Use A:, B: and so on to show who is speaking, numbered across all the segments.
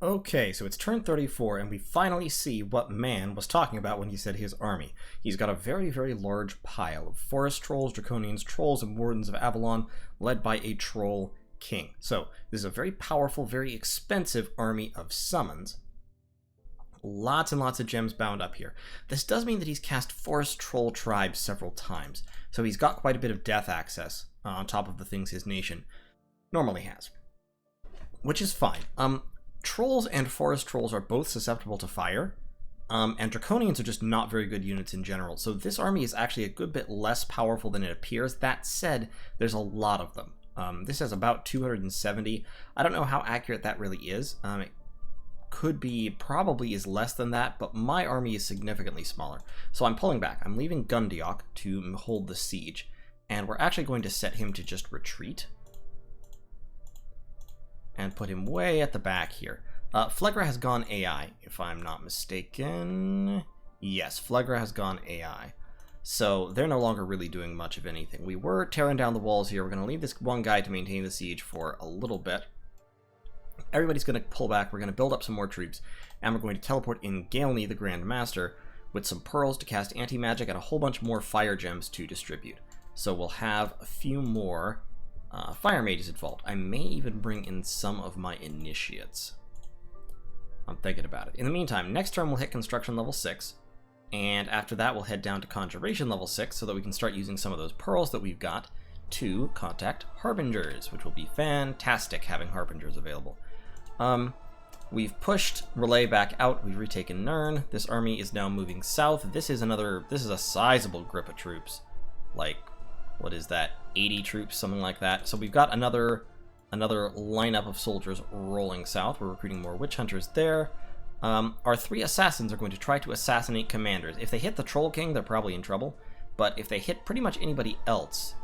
A: Okay, so it's turn 34, and we finally see what Man was talking about when he said his army. He's got a very, very large pile of forest trolls, draconians, trolls, and wardens of Avalon, led by a troll king. So, this is a very powerful, very expensive army of summons. Lots and lots of gems bound up here. This does mean that he's cast Forest Troll Tribes several times, so he's got quite a bit of death access on top of the things his nation normally has. Which is fine. Trolls and forest trolls are both susceptible to fire, and draconians are just not very good units in general, so this army is actually a good bit less powerful than it appears. That said, there's a lot of them. This has about 270. I don't know how accurate that really is. It could be, probably is less than that, but my army is significantly smaller. So I'm pulling back. I'm leaving Gundiok to hold the siege, and we're actually going to set him to just retreat and put him way at the back here. Phlegra has gone AI, if I'm not mistaken. Yes, Phlegra has gone AI. So they're no longer really doing much of anything. We were tearing down the walls here. We're going to leave this one guy to maintain the siege for a little bit. Everybody's going to pull back. We're going to build up some more troops, and we're going to teleport in Galney, the Grand Master, with some pearls to cast anti-magic and a whole bunch more fire gems to distribute. So we'll have a few more fire mages at Vault. I may even bring in some of my initiates. I'm thinking about it. In the meantime, next turn we'll hit construction level 6, and after that we'll head down to conjuration level 6 so that we can start using some of those pearls that we've got to contact harbingers, which will be fantastic having harbingers available. We've pushed Relay back out. We've retaken Nirn. This army is now moving south. This is a sizable grip of troops. Like, what is that? 80 troops, something like that. So we've got another lineup of soldiers rolling south. We're recruiting more witch hunters there. Our 3 assassins are going to try to assassinate commanders. If they hit the Troll King, they're probably in trouble. But if they hit pretty much anybody else,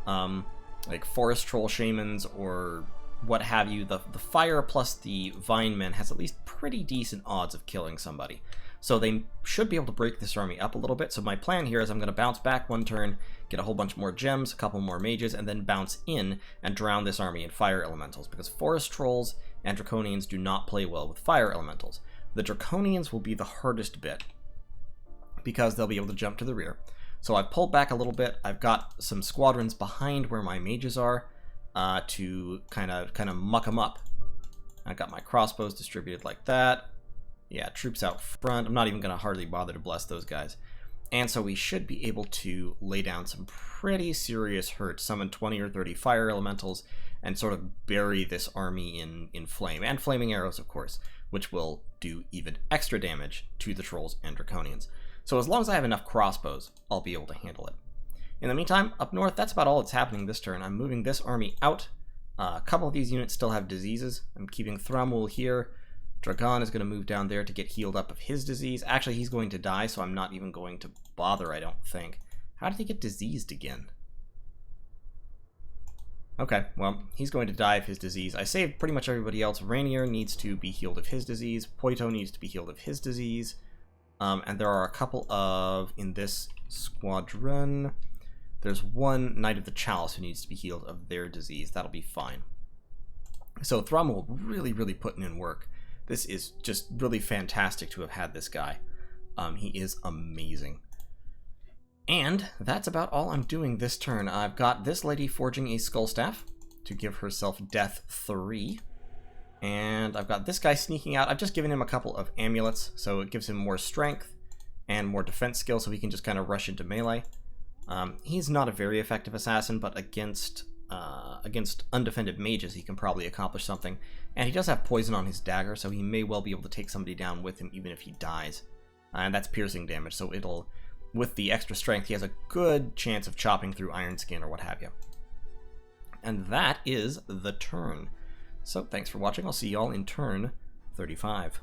A: like Forest Troll Shamans or what have you, the fire plus the Vine Men has at least pretty decent odds of killing somebody. So they should be able to break this army up a little bit. So my plan here is I'm going to bounce back one turn, get a whole bunch more gems, a couple more mages, and then bounce in and drown this army in fire elementals, because forest trolls and draconians do not play well with fire elementals. The draconians will be the hardest bit because they'll be able to jump to the rear. So I've pulled back a little bit. I've got some squadrons behind where my mages are to kind of muck them up. I've got my crossbows distributed like that. Yeah, troops out front. I'm not even going to hardly bother to bless those guys. And so we should be able to lay down some pretty serious hurt, summon 20 or 30 fire elementals, and sort of bury this army in flame. And flaming arrows, of course, which will do even extra damage to the trolls and draconians. So as long as I have enough crossbows, I'll be able to handle it. In the meantime, up north, that's about all that's happening this turn. I'm moving this army out. A couple of these units still have diseases. I'm keeping Thrumwool here. Dragon is going to move down there to get healed up of his disease. Actually, he's going to die, so I'm not even going to bother, I don't think. How did he get diseased again? Okay, well, he's going to die of his disease. I saved pretty much everybody else. Rainier needs to be healed of his disease. Poito needs to be healed of his disease. And there are a couple of, in this squadron, there's one Knight of the Chalice who needs to be healed of their disease. That'll be fine. So Thrumwool really putting in work. This is just really fantastic to have had this guy. He is amazing. And that's about all I'm doing this turn. I've got this lady forging a skull staff to give herself death 3. And I've got this guy sneaking out. I've just given him a couple of amulets, so it gives him more strength and more defense skill, so he can just kind of rush into melee. He's not a very effective assassin, but against undefended mages, he can probably accomplish something. And he does have poison on his dagger, so he may well be able to take somebody down with him, even if he dies. And that's piercing damage, so it'll, with the extra strength, he has a good chance of chopping through iron skin or what have you. And that is the turn. So thanks for watching. I'll see y'all in turn 35.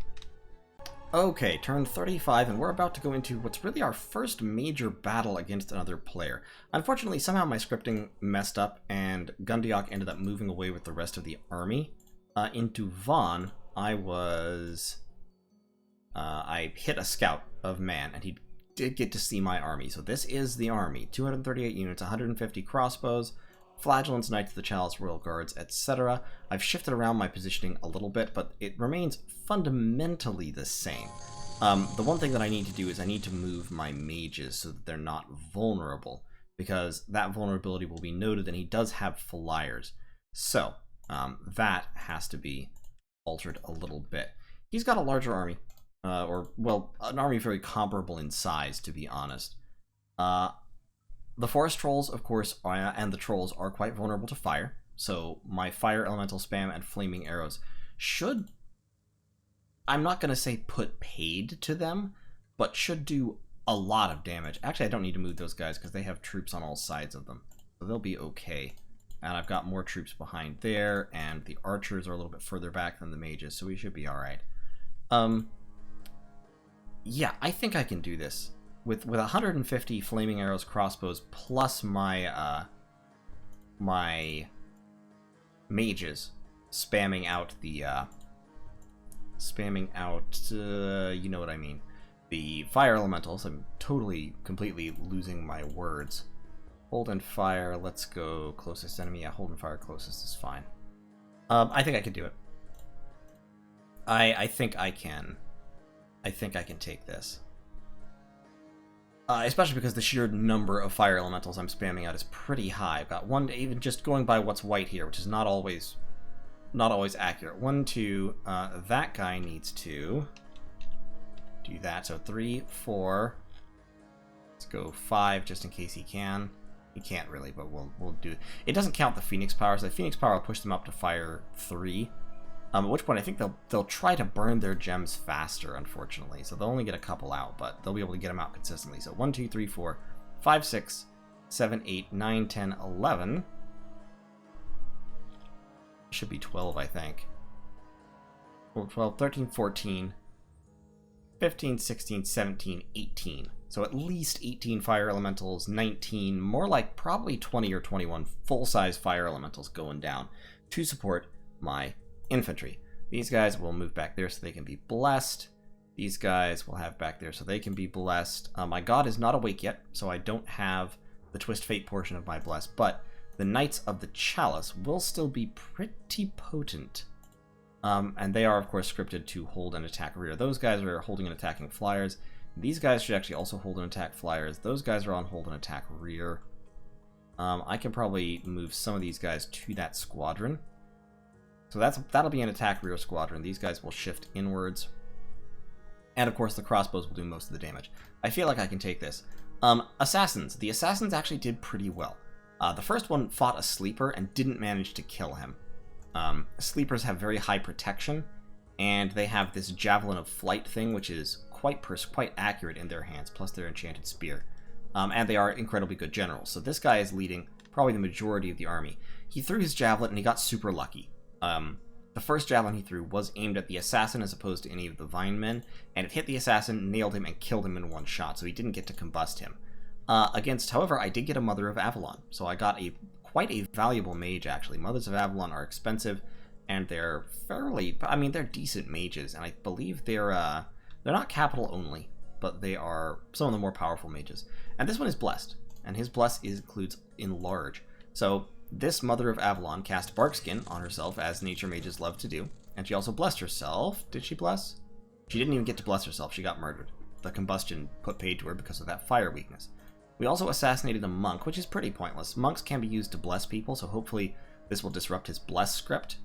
A: Okay, turn 35, and we're about to go into what's really our first major battle against another player. Unfortunately, somehow my scripting messed up, and Gundiok ended up moving away with the rest of the army. Into Vaughn, I hit a scout of Man, and he did get to see my army. So this is the army. 238 units, 150 crossbows, Flagellants, Knights of the Chalice, Royal Guards, etc. I've shifted around my positioning a little bit, but it remains fundamentally the same. The one thing that I need to do is I need to move my mages so that they're not vulnerable, because that vulnerability will be noted, and he does have flyers. So that has to be altered a little bit. He's got a larger army, or, well, an army very comparable in size, to be honest. The Forest Trolls, of course, and the Trolls are quite vulnerable to fire, so my Fire Elemental spam and Flaming Arrows should, I'm not going to say put paid to them, but should do a lot of damage. Actually, I don't need to move those guys because they have troops on all sides of them, so they'll be okay. And I've got more troops behind there, and the archers are a little bit further back than the mages, so we should be alright. Yeah, I think I can do this. With 150 Flaming Arrows, crossbows, plus my my mages spamming out the you know what I mean, the fire elementals. I'm totally completely losing my words. Hold and fire, let's go closest enemy. Yeah, hold and fire closest is fine. I think I can do it. I think I can take this. Especially because the sheer number of fire elementals I'm spamming out is pretty high. I've got one, even just going by what's white here, which is not always accurate. 1, 2, that guy needs to do that. So 3, 4, let's go 5 just in case he can. He can't really, but we'll do it. It doesn't count the Phoenix Power, so the Phoenix Power will push them up to fire 3. At which point I think they'll try to burn their gems faster, unfortunately. So they'll only get a couple out, but they'll be able to get them out consistently. So 1, 2, 3, 4, 5, 6, 7, 8, 9, 10, 11. Should be 12, I think. 12, 13, 14, 15, 16, 17, 18. So at least 18 fire elementals, 19, more like probably 20 or 21 full-size fire elementals going down to support my infantry. These guys will move back there so they can be blessed. These guys will have back there so they can be blessed. My god is not awake yet, so I don't have the Twist Fate portion of my bless, but the Knights of the Chalice will still be pretty potent. And they are, of course, scripted to hold and attack rear. Those guys are holding and attacking flyers. These guys should actually also hold and attack flyers. Those guys are on hold and attack rear. I can probably move some of these guys to that squadron. So that'll be an attack rear squadron. These guys will shift inwards. And of course the crossbows will do most of the damage. I feel like I can take this. Assassins. The assassins actually did pretty well. The first one fought a sleeper and didn't manage to kill him. Sleepers have very high protection, and they have this Javelin of Flight thing, which is quite accurate in their hands, plus their enchanted spear. And they are incredibly good generals. So this guy is leading probably the majority of the army. He threw his javelin and he got super lucky. The first javelin he threw was aimed at the assassin as opposed to any of the vine men, and it hit the assassin, nailed him, and killed him in one shot, so he didn't get to combust him. However, I did get a Mother of Avalon, so I got quite a valuable mage, actually. Mothers of Avalon are expensive, and they're they're decent mages, and I believe they're not capital only, but they are some of the more powerful mages. And this one is blessed, and his bless includes enlarge. So this Mother of Avalon cast Barkskin on herself, as nature mages love to do, and she also blessed herself. Did she bless? She didn't even get to bless herself, she got murdered. The combustion put paid to her because of that fire weakness. We also assassinated a monk, which is pretty pointless. Monks can be used to bless people, so hopefully this will disrupt his bless script.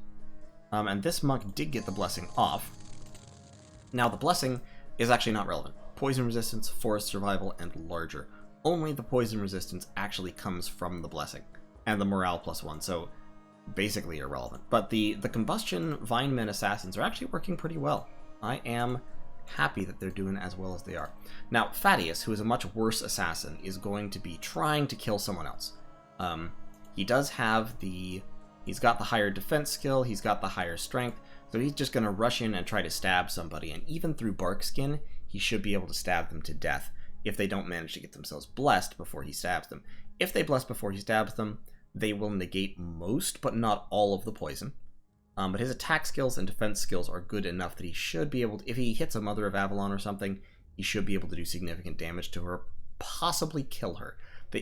A: And this monk did get the blessing off. Now the blessing is actually not relevant. Poison resistance, forest survival, and larger. Only the poison resistance actually comes from the blessing, and the morale +1, so basically irrelevant. But the combustion Vinemen assassins are actually working pretty well. I am happy that they're doing as well as they are. Now, Thaddeus, who is a much worse assassin, is going to be trying to kill someone else. He does have he's got the higher defense skill, he's got the higher strength, so he's just going to rush in and try to stab somebody, and even through Barkskin, he should be able to stab them to death if they don't manage to get themselves blessed before he stabs them. If they bless before he stabs them, they will negate most, but not all of the poison. But his attack skills and defense skills are good enough that he should be able to, if he hits a Mother of Avalon or something, he should be able to do significant damage to her, possibly kill her.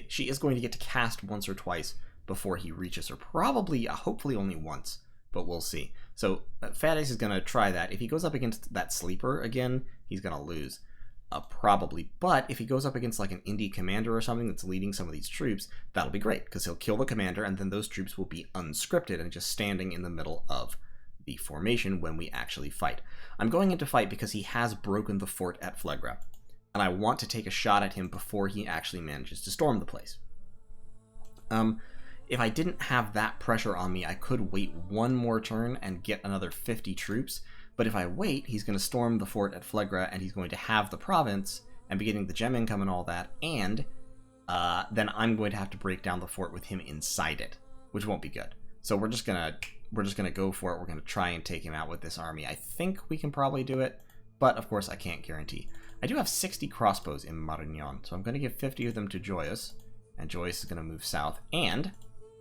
A: She is going to get to cast once or twice before he reaches her. Probably, hopefully only once, but we'll see. So Fat Ace is going to try that. If he goes up against that sleeper again, he's going to lose. Probably. But if he goes up against like an indie commander or something that's leading some of these troops, that'll be great, because he'll kill the commander, and then those troops will be unscripted and just standing in the middle of the formation when we actually fight. I'm going into fight because he has broken the fort at Phlegra, and I want to take a shot at him before he actually manages to storm the place. If I didn't have that pressure on me, I could wait one more turn and get another 50 troops, but if I wait, he's going to storm the fort at Phlegra, and he's going to have the province, and be getting the gem income and all that, and then I'm going to have to break down the fort with him inside it, which won't be good. So we're just gonna go for it. We're gonna try and take him out with this army. I think we can probably do it, but of course I can't guarantee. I do have 60 crossbows in Marignan, so I'm going to give 50 of them to Joyous, and Joyous is going to move south, and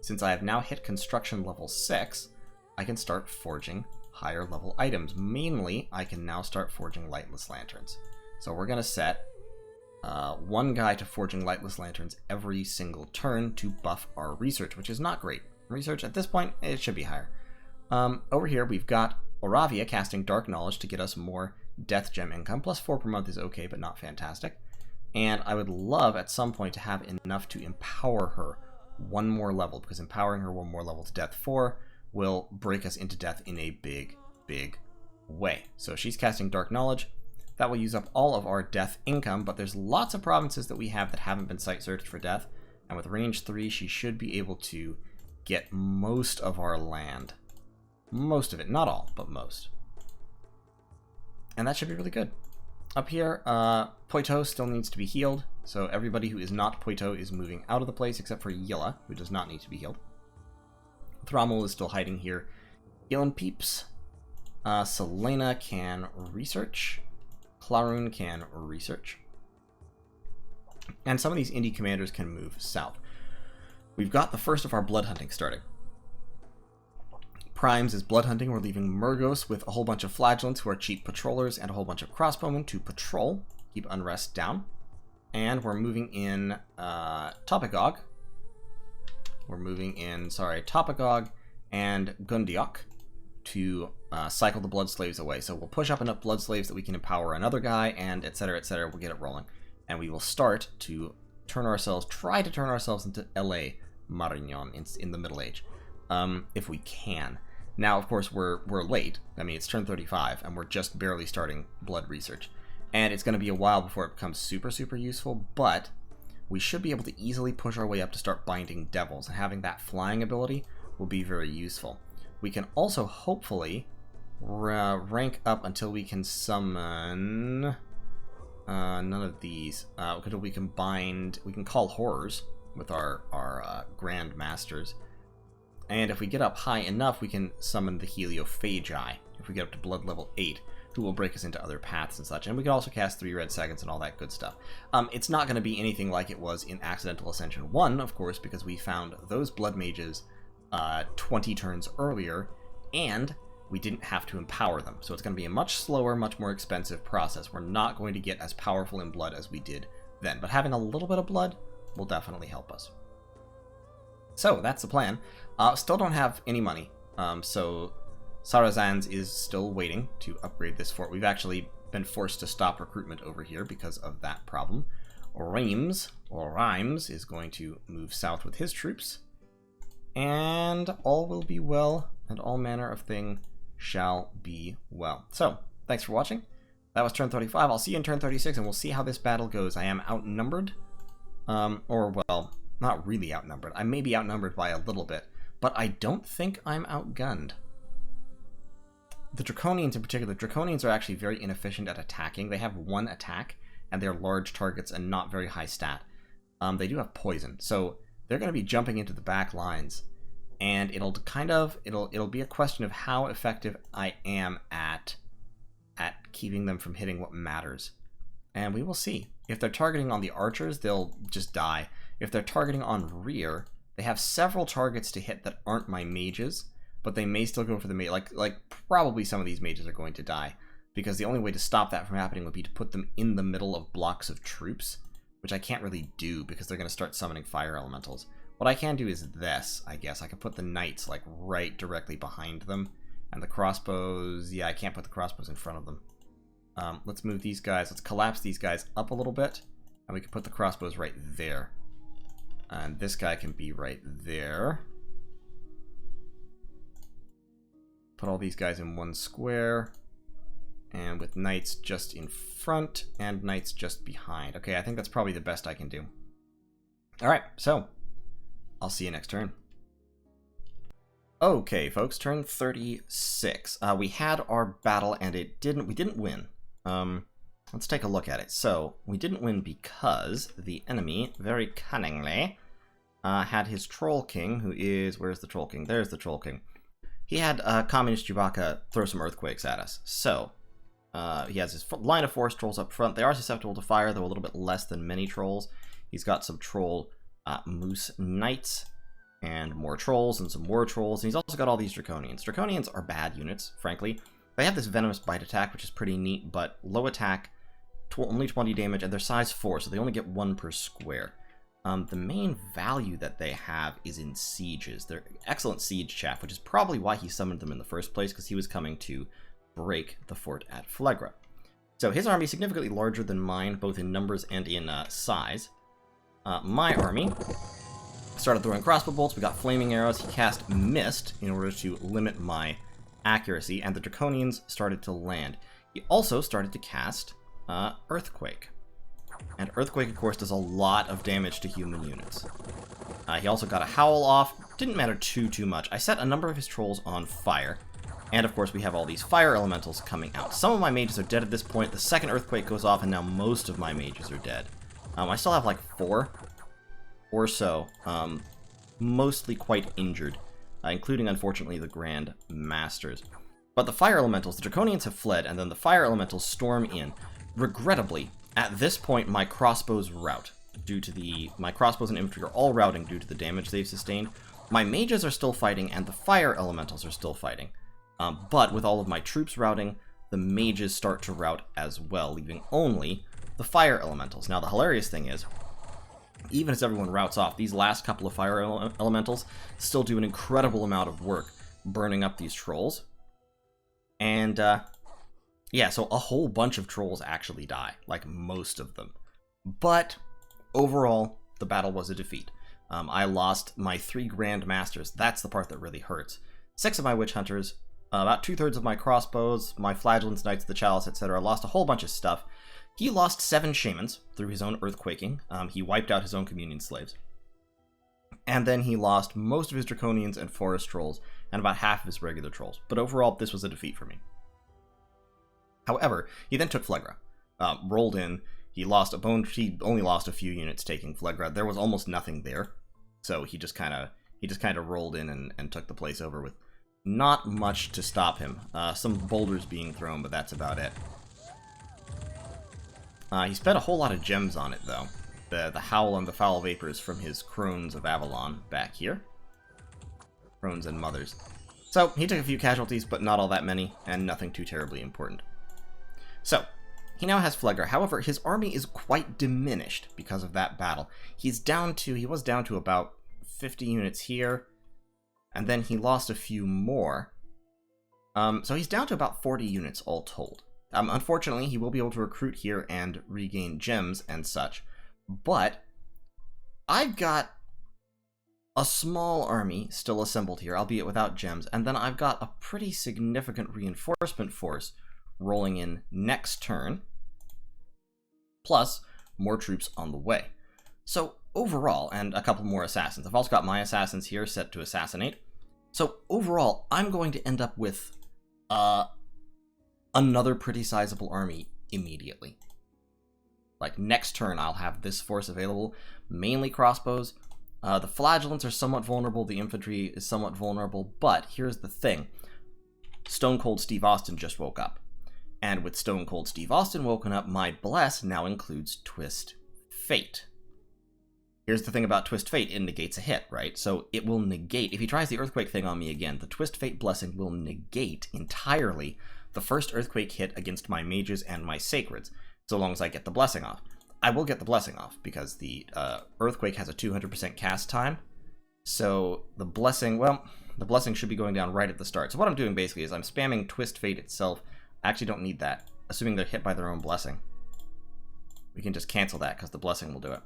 A: since I have now hit construction level 6, I can start forging higher level items. Mainly, I can now start forging lightless lanterns. So we're going to set one guy to forging lightless lanterns every single turn to buff our research, which is not great. Research at this point, it should be higher. Over here, we've got Oravia casting Dark Knowledge to get us more Death Gem income. Plus 4 per month is okay, but not fantastic. And I would love at some point to have enough to empower her one more level, because empowering her one more level to Death 4 will break us into death in a big, big way. So she's casting Dark Knowledge. That will use up all of our death income, but there's lots of provinces that we have that haven't been site searched for death, and with range 3, she should be able to get most of our land. Most of it, not all, but most. And that should be really good. Up here, Poitou still needs to be healed, so everybody who is not Poitou is moving out of the place, except for Yilla, who does not need to be healed. Thrommel is still hiding here. Ilan peeps. Selena can research. Clarun can research. And some of these indie commanders can move south. We've got the first of our blood hunting starting. Primes is blood hunting. We're leaving Murgos with a whole bunch of flagellants who are cheap patrollers and a whole bunch of crossbowmen to patrol, keep unrest down. And we're moving in Topagog. We're moving in, Topagog and Gundiok to cycle the blood slaves away. So we'll push up enough blood slaves that we can empower another guy, and etc., etc. We'll get it rolling. And we will start to try to turn ourselves into LA Marignan in the Middle Age, if we can. Now, of course, we're late. I mean, it's turn 35, and we're just barely starting blood research. And it's going to be a while before it becomes super, super useful, but we should be able to easily push our way up to start binding devils, and having that flying ability will be very useful. We can also hopefully rank up until we can summon none of these. We can call horrors with our Grand Masters. And if we get up high enough, we can summon the Heliophagi, if we get up to blood level 8, who will break us into other paths and such. And we can also cast 3 red seconds and all that good stuff. It's not going to be anything like it was in Accidental Ascension 1, of course, because we found those blood mages 20 turns earlier, and we didn't have to empower them. So it's going to be a much slower, much more expensive process. We're not going to get as powerful in blood as we did then, but having a little bit of blood will definitely help us. So that's the plan. Still don't have any money, so Sarazan's is still waiting to upgrade this fort. We've actually been forced to stop recruitment over here because of that problem. Reims is going to move south with his troops, and all will be well, and all manner of thing shall be well. So, thanks for watching. That was turn 35. I'll see you in turn 36, and we'll see how this battle goes. I am outnumbered, well, not really outnumbered. I may be outnumbered by a little bit, but I don't think I'm outgunned. The Draconians in particular, Draconians are actually very inefficient at attacking. They have 1 attack, and they're large targets and not very high stat. They do have poison, so they're going to be jumping into the back lines, and it'll be a question of how effective I am at keeping them from hitting what matters. And we will see. If they're targeting on the archers, they'll just die. If they're targeting on rear, they have several targets to hit that aren't my mages, but they may still go for the mage. Like probably some of these mages are going to die, because the only way to stop that from happening would be to put them in the middle of blocks of troops, which I can't really do because they're going to start summoning fire elementals, What I can do is this, I guess. I can put the knights, like, right directly behind them. And the crossbows, yeah, I can't put the crossbows in front of them. Let's move these guys. Let's collapse these guys up a little bit. And we can put the crossbows right there. And this guy can be right there. Put all these guys in one square. And with knights just in front and knights just behind. Okay, I think that's probably the best I can do. Alright, so I'll see you next turn. Okay, folks, turn 36. We had our battle and we didn't win. Let's take a look at it. So, we didn't win because the enemy, very cunningly, had his Troll King, who is... Where's the Troll King? There's the Troll King. He had Communist Chewbacca throw some earthquakes at us. So, he has his line of force trolls up front. They are susceptible to fire, though a little bit less than many trolls. He's got some troll moose knights and more trolls and some more trolls. And he's also got all these draconians. Draconians are bad units, frankly. They have this venomous bite attack, which is pretty neat, but low attack, only 20 damage, and they're size 4, so they only get 1 per square. The main value that they have is in sieges. They're excellent siege chaff, which is probably why he summoned them in the first place, because he was coming to break the fort at Phlegra. So his army is significantly larger than mine, both in numbers and in size. My army started throwing crossbow bolts. We got flaming arrows. He cast Mist in order to limit my accuracy, and the Draconians started to land. He also started to cast Earthquake. And Earthquake, of course, does a lot of damage to human units. He also got a Howl off. Didn't matter too much. I set a number of his trolls on fire. And, of course, we have all these fire elementals coming out. Some of my mages are dead at this point. The second Earthquake goes off, and now most of my mages are dead. I still have, like, 4 or so. Mostly quite injured. Including, unfortunately, the Grand Masters. But the fire elementals, the Draconians have fled, and then the fire elementals storm in. Regrettably, at this point, my crossbows rout. My crossbows and infantry are all routing due to the damage they've sustained. My mages are still fighting, and the fire elementals are still fighting. But with all of my troops routing, the mages start to rout as well, leaving only the fire elementals. Now, the hilarious thing is, even as everyone routs off, these last couple of fire elementals still do an incredible amount of work burning up these trolls. And, yeah, so a whole bunch of trolls actually die, like most of them. But, overall, the battle was a defeat. I lost my 3 Grand Masters. That's the part that really hurts. 6 of my Witch Hunters, about 2/3 of my crossbows, my Flagellants, Knights of the Chalice, etc. Lost a whole bunch of stuff. He lost 7 Shamans through his own earthquaking. He wiped out his own communion slaves. And then he lost most of his Draconians and Forest Trolls, and about half of his regular Trolls. But overall, this was a defeat for me. However, he then took Phlegra. Rolled in, he only lost a few units taking Phlegra. There was almost nothing there. So he just kind of rolled in and took the place over with not much to stop him. Some boulders being thrown, but that's about it. He spent a whole lot of gems on it, though. The Howl and the Foul Vapors from his Crones of Avalon back here. Crones and Mothers. So, he took a few casualties, but not all that many, and nothing too terribly important. So, he now has Phlegra. However, his army is quite diminished because of that battle. He was down to about 50 units here, and then he lost a few more. So he's down to about 40 units all told. Unfortunately, he will be able to recruit here and regain gems and such. But I've got a small army still assembled here, albeit without gems, and then I've got a pretty significant reinforcement force rolling in next turn, plus more troops on the way. So overall, and a couple more assassins. I've also got my assassins here set to assassinate. So overall, I'm going to end up with another pretty sizable army immediately. Like, next turn, I'll have this force available, mainly crossbows. The Flagellants are somewhat vulnerable, the infantry is somewhat vulnerable, but here's the thing. Stone Cold Steve Austin just woke up. And with Stone Cold Steve Austin woken up, my Bless now includes Twist Fate. Here's the thing about Twist Fate, it negates a hit, right? So it will negate, if he tries the Earthquake thing on me again, the Twist Fate Blessing will negate entirely the first Earthquake hit against my mages and my sacreds, so long as I get the Blessing off. I will get the Blessing off, because the Earthquake has a 200% cast time, So the blessing, well, the blessing should be going down right at the start. So what I'm doing basically is I'm spamming Twist Fate itself. I actually don't need that, assuming they're hit by their own blessing. We can just cancel that because the blessing will do it.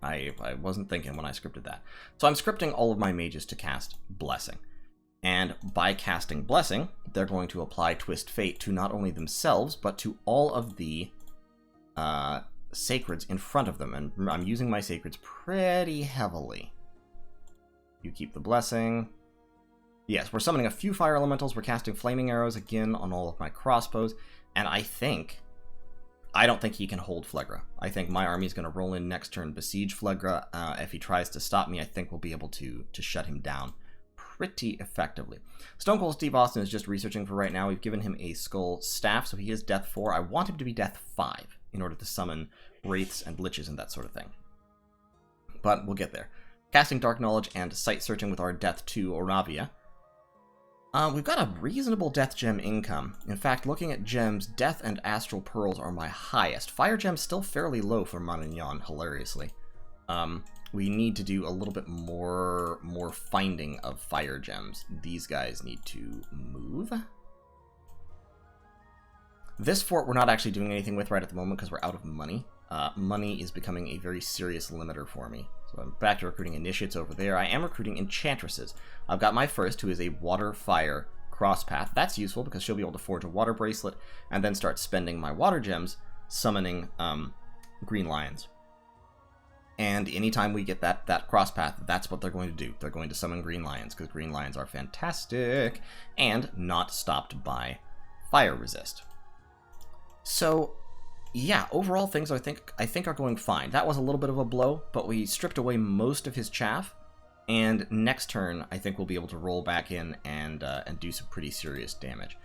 A: I wasn't thinking when I scripted that. So I'm scripting all of my mages to cast Blessing. And by casting Blessing, they're going to apply Twist Fate to not only themselves, but to all of the sacreds in front of them. And I'm using my sacreds pretty heavily. You keep the Blessing. Yes, we're summoning a few fire elementals. We're casting Flaming Arrows again on all of my crossbows. And I don't think he can hold Phlegra. I think my army is going to roll in next turn, besiege Phlegra. If he tries to stop me, I think we'll be able to shut him down pretty effectively. Stone Cold Steve Austin is just researching for right now. We've given him a Skull Staff, so he is Death 4. I want him to be Death 5 in order to summon Wraiths and Liches and that sort of thing. But we'll get there. Casting Dark Knowledge and Sight Searching with our Death 2 Oravia. We've got a reasonable Death Gem income. In fact, looking at gems, Death and Astral Pearls are my highest. Fire Gem's still fairly low for Manignan, hilariously. We need to do a little bit more finding of Fire Gems. These guys need to move. This fort we're not actually doing anything with right at the moment because we're out of money. Money is becoming a very serious limiter for me. So I'm back to recruiting initiates over there. I am recruiting enchantresses. I've got my first, who is a water-fire crosspath. That's useful because she'll be able to forge a water bracelet and then start spending my water gems summoning green lions. And anytime we get that crosspath, that's what they're going to do. They're going to summon green lions because green lions are fantastic and not stopped by fire resist. So yeah, overall things I think are going fine. That was a little bit of a blow, but we stripped away most of his chaff, and next turn I think we'll be able to roll back in and do some pretty serious damage.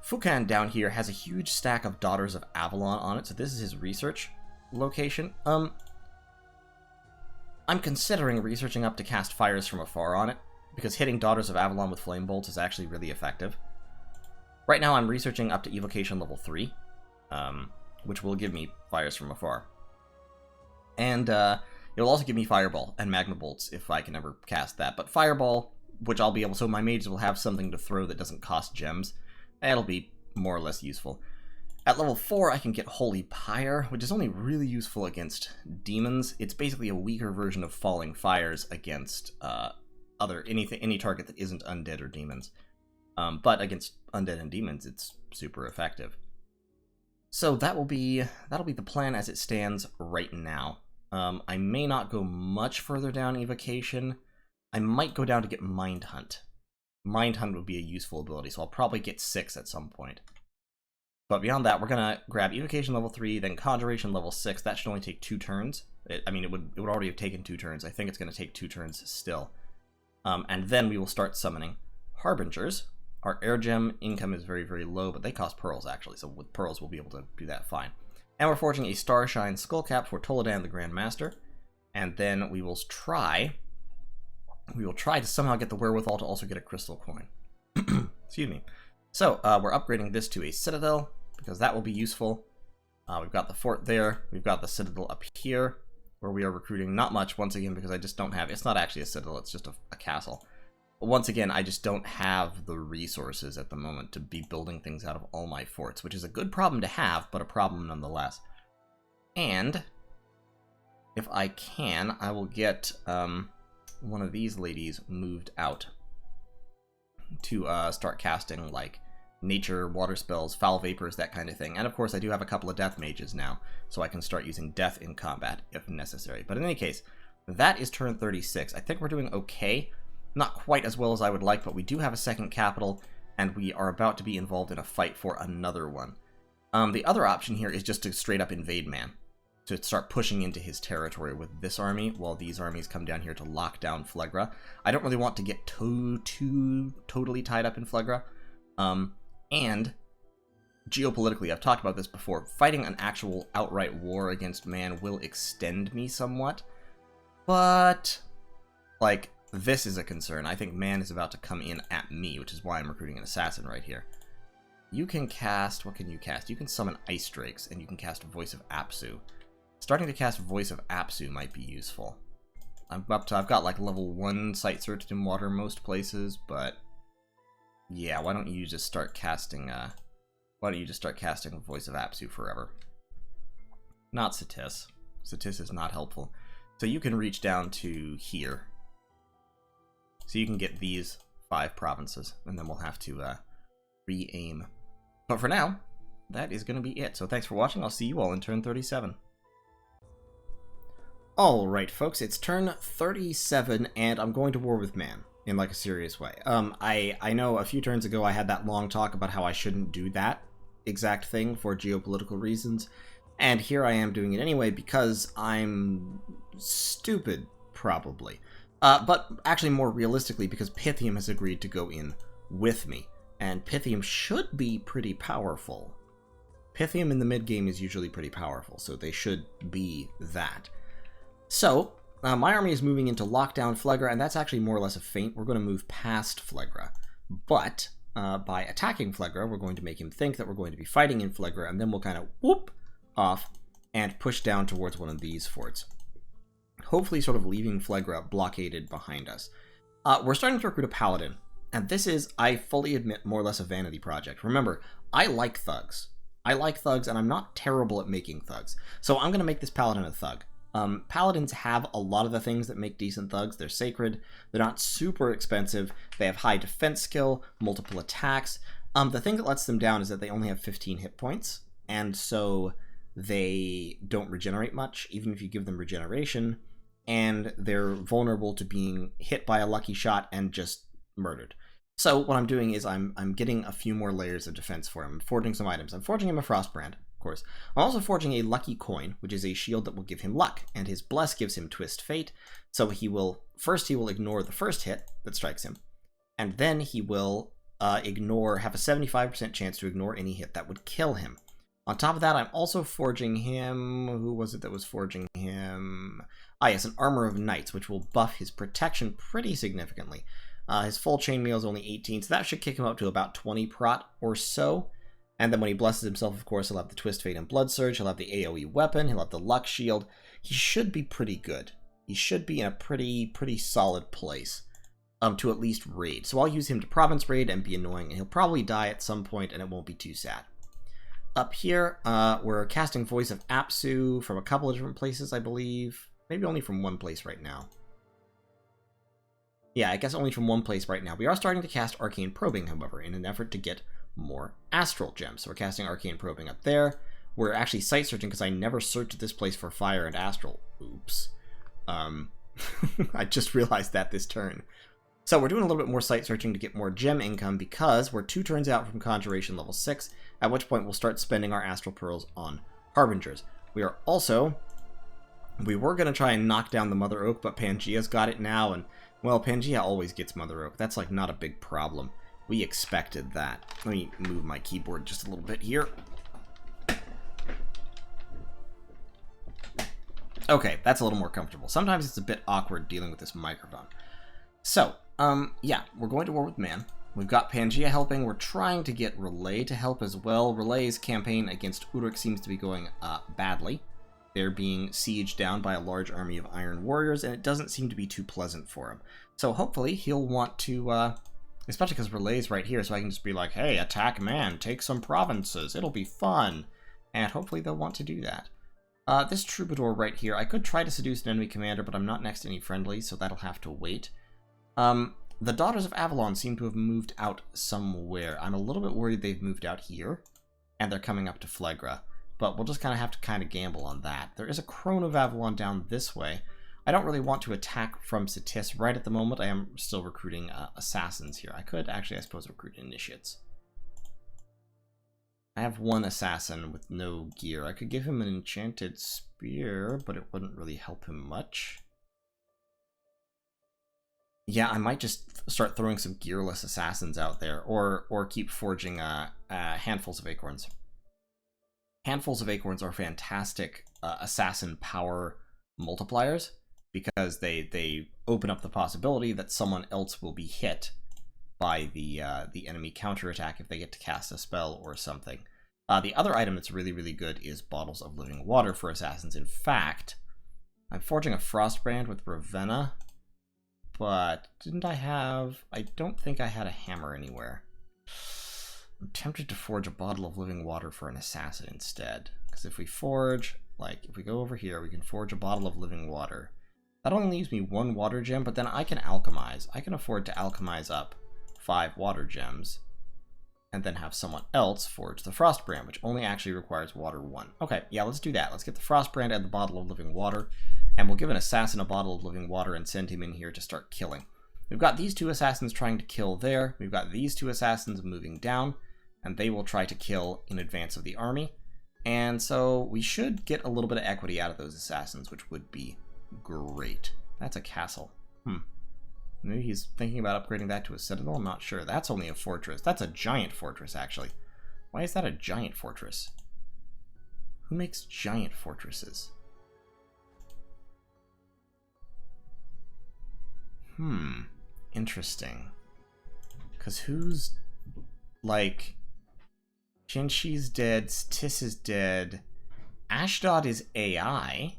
A: Fukan down here has a huge stack of Daughters of Avalon on it, so this is his research location. I'm considering researching up to cast Fires from Afar on it, because hitting Daughters of Avalon with Flame Bolts is actually really effective. Right now I'm researching up to Evocation level 3. Which will give me Fires from Afar. And it'll also give me Fireball and Magma Bolts if I can ever cast that. But Fireball, which I'll be able, so my mages will have something to throw that doesn't cost gems. That'll be more or less useful. At level 4, I can get Holy Pyre, which is only really useful against demons. It's basically a weaker version of Falling Fires against any target that isn't undead or demons. But against undead and demons, it's super effective. So that'll be the plan as it stands right now. I may not go much further down Evocation. I might go down to get Mind Hunt. Mind Hunt would be a useful ability, so I'll probably get 6 at some point. But beyond that, we're going to grab Evocation level 3, then Conjuration level 6. That should only take 2 turns. It would already have taken 2 turns. I think it's going to take 2 turns still. And then we will start summoning Harbingers. Our air gem income is very, very low, but they cost pearls, actually, so with pearls we'll be able to do that fine. And we're forging a Starshine Skullcap for Toladan the Grand Master, and then we will try to somehow get the wherewithal to also get a crystal coin. Excuse me. So, we're upgrading this to a Citadel, because that will be useful. We've got the fort there, we've got the Citadel up here, where we are recruiting not much, once again, because I just don't have, it's not actually a Citadel, it's just a castle. Once again, I just don't have the resources at the moment to be building things out of all my forts, which is a good problem to have, but a problem nonetheless. And if I can, I will get one of these ladies moved out to start casting, like, nature, water spells, foul vapors, that kind of thing. And of course, I do have a couple of death mages now, so I can start using death in combat if necessary. But in any case, that is turn 36. I think we're doing okay. Not quite as well as I would like, but we do have a second capital, and we are about to be involved in a fight for another one. The other option here is just to straight up invade man, to start pushing into his territory with this army, while these armies come down here to lock down Phlegra. I don't really want to get too totally tied up in Phlegra. And geopolitically, I've talked about this before, fighting an actual outright war against man will extend me somewhat, but, like, this is a concern. I think man is about to come in at me, which is why I'm recruiting an assassin right here. You can cast, what can you cast? You can summon Ice Drakes, and you can cast Voice of Apsu. Starting to cast Voice of Apsu might be useful. I've got like level 1 sight searched in water most places, but yeah, why don't you just start casting Voice of Apsu forever? Not Satis. Satis is not helpful. So you can reach down to here. So you can get these 5 provinces, and then we'll have to re-aim. But for now, that is going to be it. So thanks for watching. I'll see you all in turn 37. Alright, folks, it's turn 37, and I'm going to war with man in like a serious way. I know a few turns ago I had that long talk about how I shouldn't do that exact thing for geopolitical reasons, and here I am doing it anyway because I'm stupid, probably. But actually more realistically because Pythium has agreed to go in with me, and Pythium should be pretty powerful. Pythium in the mid-game is usually pretty powerful, so they should be that. So, my army is moving into lockdown Phlegra, and that's actually more or less a feint. We're going to move past Phlegra. But, by attacking Phlegra, we're going to make him think that we're going to be fighting in Phlegra, and then we'll kind of whoop off and push down towards one of these forts. Hopefully sort of leaving Phlegra blockaded behind us. We're starting to recruit a paladin, and this is, I fully admit, more or less a vanity project. Remember, I like thugs. I like thugs, and I'm not terrible at making thugs. So I'm going to make this paladin a thug. Paladins have a lot of the things that make decent thugs. They're sacred, they're not super expensive, they have high defense skill, multiple attacks. The thing that lets them down is that they only have 15 hit points, and so they don't regenerate much, even if you give them regeneration, and they're vulnerable to being hit by a lucky shot and just murdered. So what I'm doing is I'm getting a few more layers of defense for him. I'm forging some items. I'm forging him a Frostbrand, of course. I'm also forging a Lucky Coin, which is a shield that will give him luck, and his Bless gives him Twist Fate. So he will ignore the first hit that strikes him, and then he will have a 75% chance to ignore any hit that would kill him. On top of that, I'm also forging him... Who was it that was forging him? Ah, yes, an Armor of Knights, which will buff his protection pretty significantly. His full chainmail is only 18, so that should kick him up to about 20 prot or so. And then when he blesses himself, of course, he'll have the Twist Fate and Blood Surge, he'll have the AoE weapon, he'll have the Luck Shield. He should be pretty good. He should be in a pretty solid place to at least raid. So I'll use him to province raid and be annoying, and he'll probably die at some point, and it won't be too sad. Up here, we're casting Voice of Apsu from a couple of different places, I believe. Maybe only from one place right now. Yeah, I guess only from one place right now. We are starting to cast Arcane Probing, however, in an effort to get more Astral Gems. So we're casting Arcane Probing up there. We're actually site searching because I never searched this place for Fire and Astral. Oops. I just realized that this turn. So we're doing a little bit more site searching to get more gem income because we're 2 turns out from Conjuration level 6, at which point we'll start spending our Astral Pearls on Harbingers. We were going to try and knock down the Mother Oak, but Pangea's got it now, and well, Pangea always gets Mother Oak. That's like not a big problem. We expected that. Let me move my keyboard just a little bit here. Okay, that's a little more comfortable. Sometimes it's a bit awkward dealing with this microphone. So, yeah, we're going to war with man. We've got Pangea helping. We're trying to get Relay to help as well. Relay's campaign against Uruk seems to be going badly. They're being sieged down by a large army of Iron Warriors, and it doesn't seem to be too pleasant for him. So hopefully he'll want to, especially because Relay's right here, so I can just be like, hey, attack man, take some provinces, it'll be fun. And hopefully they'll want to do that. This Troubadour right here, I could try to seduce an enemy commander, but I'm not next to any friendlies, so that'll have to wait. The Daughters of Avalon seem to have moved out somewhere. I'm a little bit worried they've moved out here, and they're coming up to Phlegra. But we'll just have to gamble on that. There is a Crone of Avalon down this way. I don't really want to attack from Satis right at the moment. I am still recruiting assassins here. I could actually, I suppose, recruit initiates. I have one assassin with no gear. I could give him an enchanted spear, but it wouldn't really help him much. Yeah, I might just start throwing some gearless assassins out there, or keep forging handfuls of acorns. Handfuls of acorns are fantastic assassin power multipliers because they open up the possibility that someone else will be hit by the enemy counterattack if they get to cast a spell or something. The other item that's really good is Bottles of Living Water for assassins. In fact, I'm forging a Frostbrand with Ravenna, but didn't I have... I don't think I had a hammer anywhere. I'm tempted to forge a bottle of living water for an assassin instead, because if we forge, like, if we go over here, we can forge a bottle of living water. That only leaves me 1 water gem, but then I can alchemize. I can afford to alchemize up 5 water gems, and then have someone else forge the Frostbrand, which only actually requires water 1. Okay, yeah, let's do that. Let's get the Frostbrand and the bottle of living water, and we'll give an assassin a bottle of living water and send him in here to start killing. We've got these 2 assassins trying to kill there. We've got these 2 assassins moving down, and they will try to kill in advance of the army. And so we should get a little bit of equity out of those assassins, which would be great. That's a castle. Maybe he's thinking about upgrading that to a citadel? I'm not sure. That's only a fortress. That's a giant fortress, actually. Why is that a giant fortress? Who makes giant fortresses? Interesting. Because who's... like... Jinshi's dead, Tis is dead. Ashdod is AI.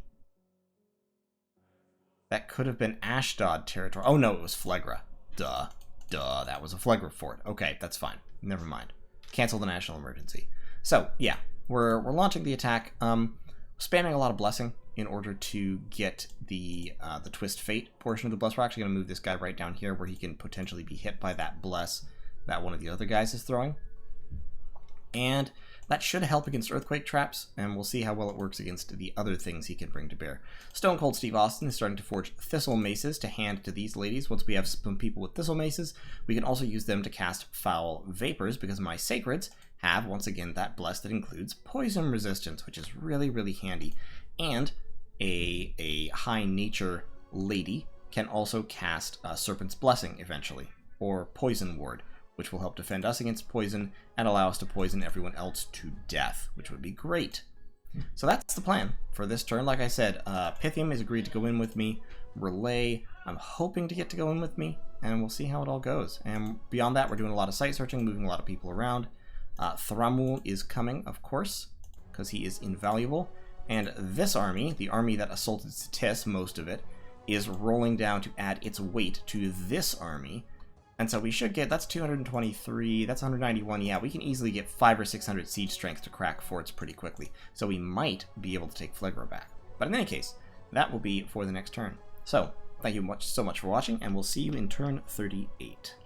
A: That could have been Ashdod territory. Oh no, it was Phlegra. Duh. That was a Phlegra fort. Okay, that's fine. Never mind. Cancel the national emergency. So, yeah, we're launching the attack. Spamming a lot of blessing in order to get the twist fate portion of the bless. We're actually going to move this guy right down here where he can potentially be hit by that bless that one of the other guys is throwing. And that should help against earthquake traps, and we'll see how well it works against the other things he can bring to bear. Stone Cold Steve Austin is starting to forge thistle maces to hand to these ladies. Once we have some people with thistle maces, we can also use them to cast foul vapors, because my sacreds have, once again, that bless that includes poison resistance, which is really, really handy. And a high nature lady can also cast Serpent's Blessing eventually, or Poison Ward, which will help defend us against poison and allow us to poison everyone else to death, which would be great. So that's the plan for this turn. Like I said, Pythium has agreed to go in with me. Relay, I'm hoping to get to go in with me, and we'll see how it all goes. And beyond that, we're doing a lot of site searching, moving a lot of people around. Thramul is coming, of course, because he is invaluable. And this army, the army that assaulted Tis, most of it, is rolling down to add its weight to this army. And so we should get, that's 223, that's 191, yeah, we can easily get 500 or 600 siege strength to crack forts pretty quickly. So we might be able to take Phlegra back. But in any case, that will be for the next turn. So, thank you so much for watching, and we'll see you in turn 38.